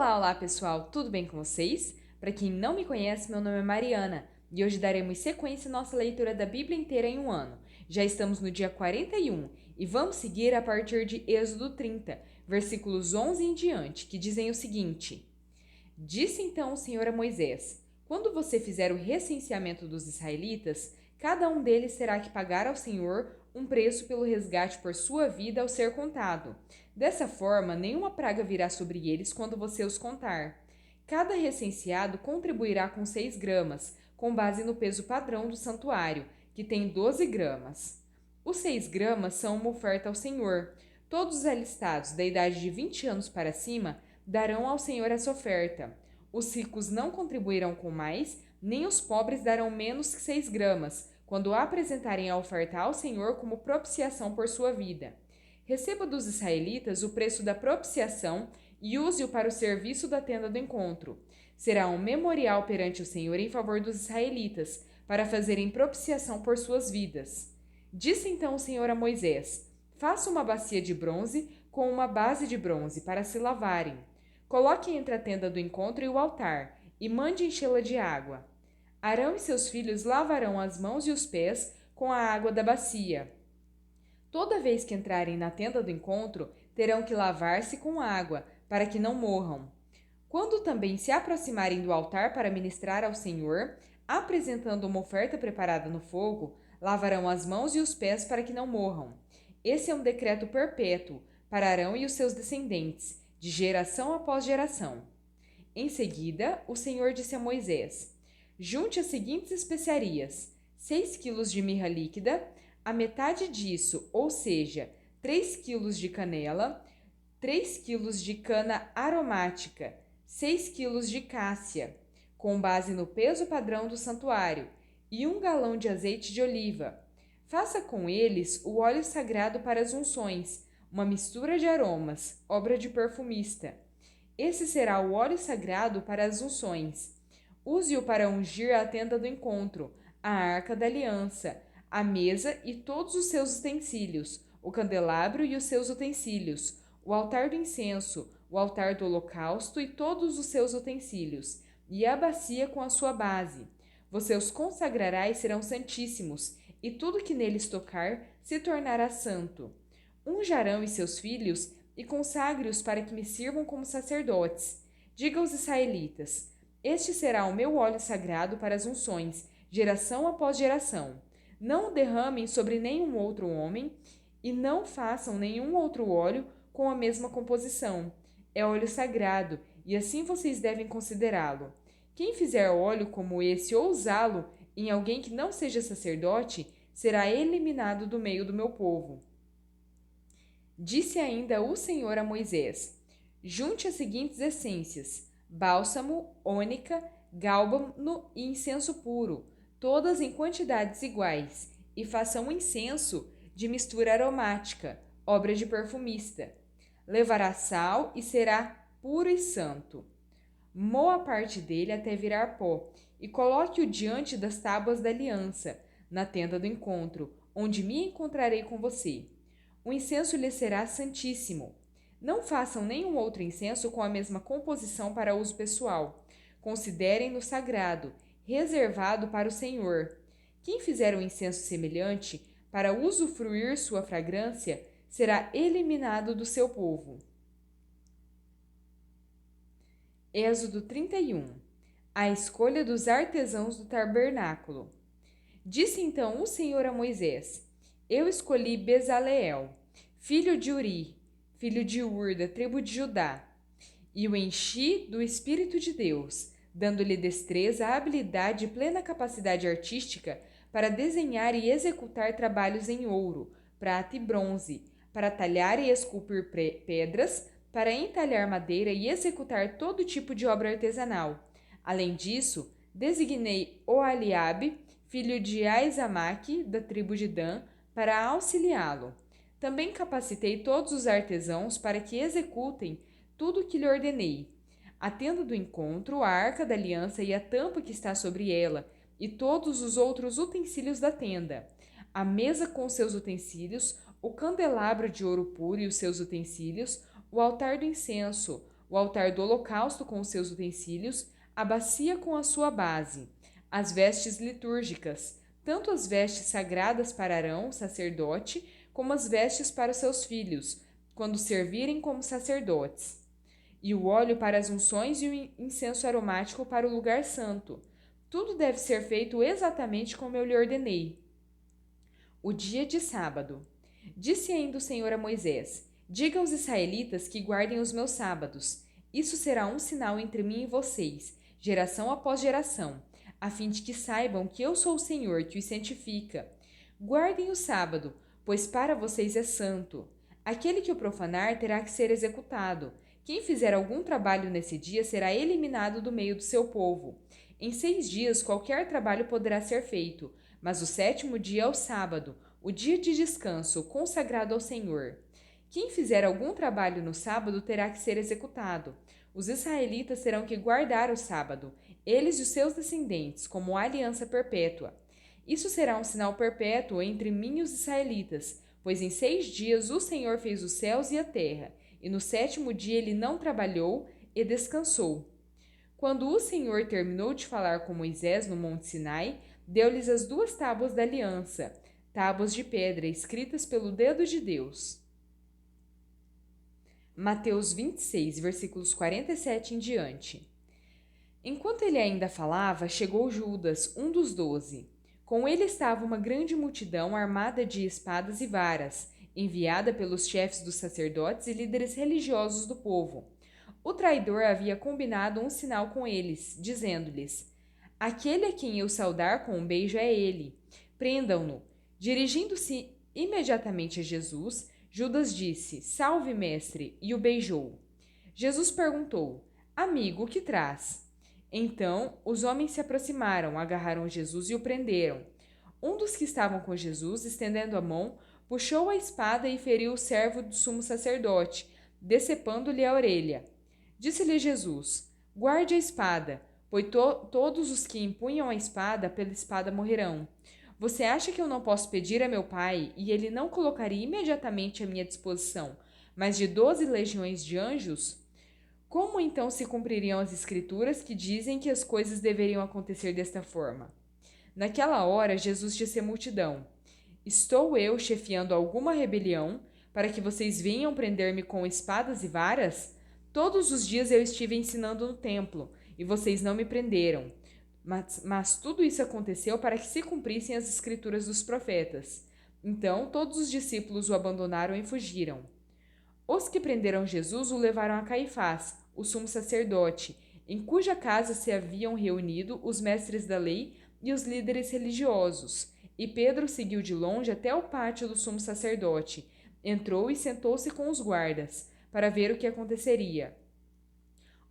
Olá pessoal, tudo bem com vocês? Para quem não me conhece, meu nome é Mariana e hoje daremos sequência à nossa leitura da Bíblia inteira em um ano. Já estamos no dia 41 e vamos seguir a partir de Êxodo 30, versículos 11 em diante, que dizem o seguinte: Disse então o Senhor a Moisés: Quando você fizer o recenseamento dos israelitas, cada um deles terá que pagar ao Senhor um preço pelo resgate por sua vida ao ser contado. Dessa forma, nenhuma praga virá sobre eles quando você os contar. Cada recenseado contribuirá com 6 gramas, com base no peso padrão do santuário, que tem 12 gramas. Os 6 gramas são uma oferta ao Senhor. Todos os alistados da idade de 20 anos para cima darão ao Senhor essa oferta. Os ricos não contribuirão com mais, nem os pobres darão menos que 6 gramas, quando apresentarem a oferta ao Senhor como propiciação por sua vida. Receba dos israelitas o preço da propiciação e use-o para o serviço da tenda do encontro. Será um memorial perante o Senhor em favor dos israelitas, para fazerem propiciação por suas vidas. Disse então o Senhor a Moisés: Faça uma bacia de bronze com uma base de bronze para se lavarem. Coloque entre a tenda do encontro e o altar, e mande enchê-la de água. Arão e seus filhos lavarão as mãos e os pés com a água da bacia. Toda vez que entrarem na tenda do encontro, terão que lavar-se com água, para que não morram. Quando também se aproximarem do altar para ministrar ao Senhor, apresentando uma oferta preparada no fogo, lavarão as mãos e os pés para que não morram. Esse é um decreto perpétuo para Arão e os seus descendentes, de geração após geração. Em seguida, o Senhor disse a Moisés: Junte as seguintes especiarias: 6 quilos de mirra líquida, a metade disso, ou seja, 3 quilos de canela, 3 quilos de cana aromática, 6 quilos de cássia, com base no peso padrão do santuário, e 1 galão de azeite de oliva. Faça com eles o óleo sagrado para as unções, uma mistura de aromas, obra de perfumista. Esse será o óleo sagrado para as unções. Use-o para ungir a tenda do encontro, a arca da aliança, a mesa e todos os seus utensílios, o candelabro e os seus utensílios, o altar do incenso, o altar do holocausto e todos os seus utensílios, e a bacia com a sua base. Você os consagrará e serão santíssimos, e tudo que neles tocar se tornará santo. Unja Arão e seus filhos e consagre-os para que me sirvam como sacerdotes. Diga aos israelitas: Este será o meu óleo sagrado para as unções, geração após geração. Não o derramem sobre nenhum outro homem e não façam nenhum outro óleo com a mesma composição. É óleo sagrado e assim vocês devem considerá-lo. Quem fizer óleo como esse ou usá-lo em alguém que não seja sacerdote será eliminado do meio do meu povo. Disse ainda o Senhor a Moisés: Junte as seguintes essências: bálsamo, ônica, gálbano e incenso puro, todas em quantidades iguais, e faça um incenso de mistura aromática, obra de perfumista. Levará sal e será puro e santo. Moa parte dele até virar pó, e coloque-o diante das tábuas da aliança, na tenda do encontro, onde me encontrarei com você. O incenso lhe será santíssimo. Não façam nenhum outro incenso com a mesma composição para uso pessoal. Considerem-no sagrado, reservado para o Senhor. Quem fizer um incenso semelhante, para usufruir sua fragrância, será eliminado do seu povo. Êxodo 31. A escolha dos artesãos do tabernáculo. Disse então o Senhor a Moisés: Eu escolhi Bezaleel, filho de Uri, filho de Ur, da tribo de Judá, e o enchi do Espírito de Deus, dando-lhe destreza, habilidade e plena capacidade artística para desenhar e executar trabalhos em ouro, prata e bronze, para talhar e esculpir pedras, para entalhar madeira e executar todo tipo de obra artesanal. Além disso, designei Oholiabe, filho de Aizamaque, da tribo de Dan, para auxiliá-lo. Também capacitei todos os artesãos para que executem tudo o que lhe ordenei: a tenda do encontro, a arca da aliança e a tampa que está sobre ela, e todos os outros utensílios da tenda, a mesa com seus utensílios, o candelabro de ouro puro e os seus utensílios, o altar do incenso, o altar do holocausto com os seus utensílios, a bacia com a sua base, as vestes litúrgicas, tanto as vestes sagradas para Arão, sacerdote, como as vestes para os seus filhos, quando servirem como sacerdotes, e o óleo para as unções e o incenso aromático para o lugar santo. Tudo deve ser feito exatamente como eu lhe ordenei. O dia de sábado. Disse ainda o Senhor a Moisés: diga aos israelitas que guardem os meus sábados. Isso será um sinal entre mim e vocês, geração após geração, a fim de que saibam que eu sou o Senhor que os santifica. Guardem o sábado, pois para vocês é santo. Aquele que o profanar terá que ser executado. Quem fizer algum trabalho nesse dia será eliminado do meio do seu povo. Em 6 dias qualquer trabalho poderá ser feito, mas o 7º dia é o sábado, o dia de descanso, consagrado ao Senhor. Quem fizer algum trabalho no sábado terá que ser executado. Os israelitas terão que guardar o sábado, eles e os seus descendentes, como aliança perpétua. Isso será um sinal perpétuo entre mim e os israelitas, pois em 6 dias o Senhor fez os céus e a terra, e no 7º dia ele não trabalhou e descansou. Quando o Senhor terminou de falar com Moisés no Monte Sinai, deu-lhes as 2 tábuas da aliança, tábuas de pedra escritas pelo dedo de Deus. Mateus 26, versículos 47 em diante. Enquanto ele ainda falava, chegou Judas, um dos 12. Com ele estava uma grande multidão armada de espadas e varas, enviada pelos chefes dos sacerdotes e líderes religiosos do povo. O traidor havia combinado um sinal com eles, dizendo-lhes: aquele a quem eu saudar com um beijo é ele. Prendam-no. Dirigindo-se imediatamente a Jesus, Judas disse: salve, mestre, e o beijou. Jesus perguntou: amigo, o que traz? Então os homens se aproximaram, agarraram Jesus e o prenderam. Um dos que estavam com Jesus, estendendo a mão, puxou a espada e feriu o servo do sumo sacerdote, decepando-lhe a orelha. Disse-lhe Jesus: guarde a espada, pois todos os que empunham a espada pela espada morrerão. Você acha que eu não posso pedir a meu Pai e ele não colocaria imediatamente à minha disposição mais de 12 legiões de anjos? Como então se cumpririam as Escrituras que dizem que as coisas deveriam acontecer desta forma? Naquela hora, Jesus disse à multidão: estou eu chefiando alguma rebelião para que vocês venham prender-me com espadas e varas? Todos os dias eu estive ensinando no templo e vocês não me prenderam. Mas tudo isso aconteceu para que se cumprissem as Escrituras dos profetas. Então todos os discípulos o abandonaram e fugiram. Os que prenderam Jesus o levaram a Caifás, o sumo sacerdote, em cuja casa se haviam reunido os mestres da lei e os líderes religiosos. E Pedro seguiu de longe até o pátio do sumo sacerdote, entrou e sentou-se com os guardas, para ver o que aconteceria.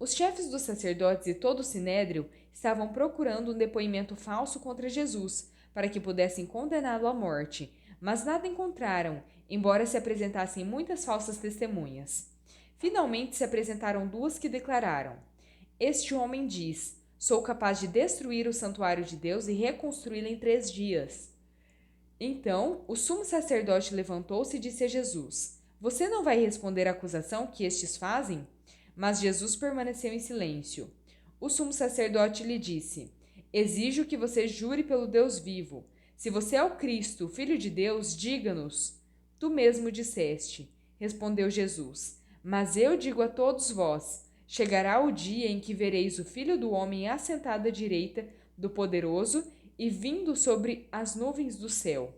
Os chefes dos sacerdotes e todo o sinédrio estavam procurando um depoimento falso contra Jesus, para que pudessem condená-lo à morte, mas nada encontraram, embora se apresentassem muitas falsas testemunhas. Finalmente se apresentaram 2 que declararam: este homem diz: sou capaz de destruir o santuário de Deus e reconstruí-lo em 3 dias. Então o sumo sacerdote levantou-se e disse a Jesus: você não vai responder à acusação que estes fazem? Mas Jesus permaneceu em silêncio. O sumo sacerdote lhe disse: exijo que você jure pelo Deus vivo. Se você é o Cristo, o Filho de Deus, diga-nos. Tu mesmo disseste, respondeu Jesus. Mas eu digo a todos vós: chegará o dia em que vereis o Filho do Homem assentado à direita do Poderoso e vindo sobre as nuvens do céu.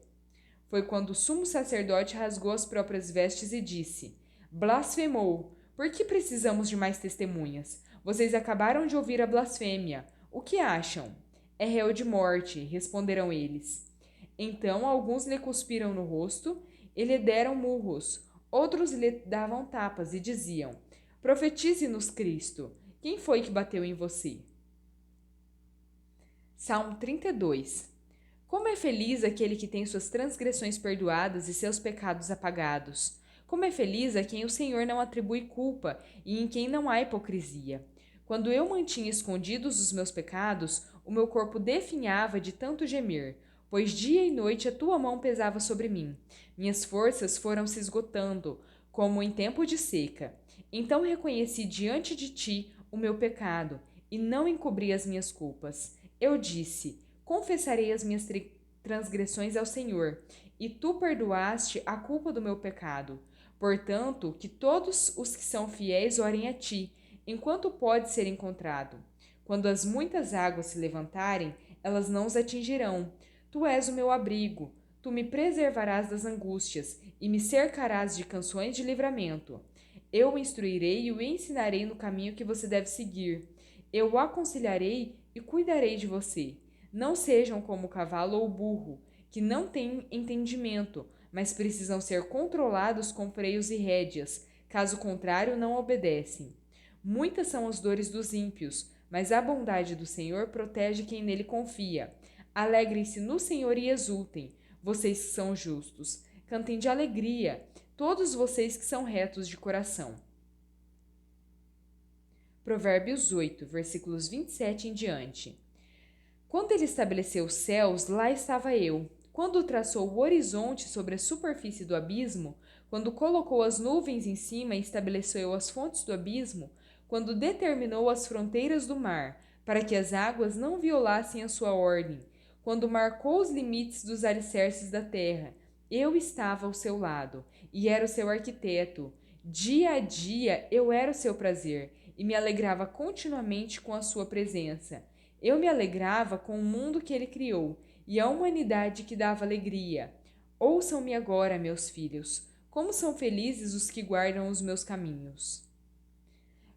Foi quando o sumo sacerdote rasgou as próprias vestes e disse: blasfemou! Por que precisamos de mais testemunhas? Vocês acabaram de ouvir a blasfêmia. O que acham? É réu de morte, responderam eles. Então alguns lhe cuspiram no rosto e lhe deram murros. Outros lhe davam tapas e diziam: profetize-nos, Cristo. Quem foi que bateu em você? Salmo 32. Como é feliz aquele que tem suas transgressões perdoadas e seus pecados apagados. Como é feliz a quem o Senhor não atribui culpa e em quem não há hipocrisia. Quando eu mantinha escondidos os meus pecados, o meu corpo definhava de tanto gemer, pois dia e noite a tua mão pesava sobre mim. Minhas forças foram se esgotando, como em tempo de seca. Então reconheci diante de ti o meu pecado e não encobri as minhas culpas. Eu disse: confessarei as minhas transgressões ao Senhor, e tu perdoaste a culpa do meu pecado. Portanto, que todos os que são fiéis orem a ti, enquanto pode ser encontrado. Quando as muitas águas se levantarem, elas não os atingirão. Tu és o meu abrigo, tu me preservarás das angústias e me cercarás de canções de livramento. Eu o instruirei e o ensinarei no caminho que você deve seguir. Eu o aconselharei e cuidarei de você. Não sejam como o cavalo ou o burro, que não têm entendimento, mas precisam ser controlados com freios e rédeas, caso contrário não obedecem. Muitas são as dores dos ímpios, mas a bondade do Senhor protege quem nele confia. Alegrem-se no Senhor e exultem, vocês que são justos. Cantem de alegria, todos vocês que são retos de coração. Provérbios 8, versículos 27 em diante. Quando ele estabeleceu os céus, lá estava eu. Quando traçou o horizonte sobre a superfície do abismo, quando colocou as nuvens em cima e estabeleceu as fontes do abismo, quando determinou as fronteiras do mar, para que as águas não violassem a sua ordem, quando marcou os limites dos alicerces da terra, eu estava ao seu lado e era o seu arquiteto. Dia a dia eu era o seu prazer e me alegrava continuamente com a sua presença. Eu me alegrava com o mundo que ele criou e a humanidade que dava alegria. Ouçam-me agora, meus filhos, como são felizes os que guardam os meus caminhos.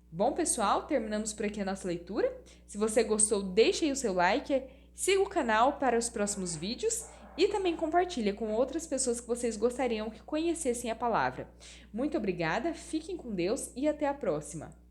Bom, pessoal, terminamos por aqui a nossa leitura. Se você gostou, deixe aí o seu like, siga o canal para os próximos vídeos e também compartilhe com outras pessoas que vocês gostariam que conhecessem a palavra. Muito obrigada, fiquem com Deus e até a próxima!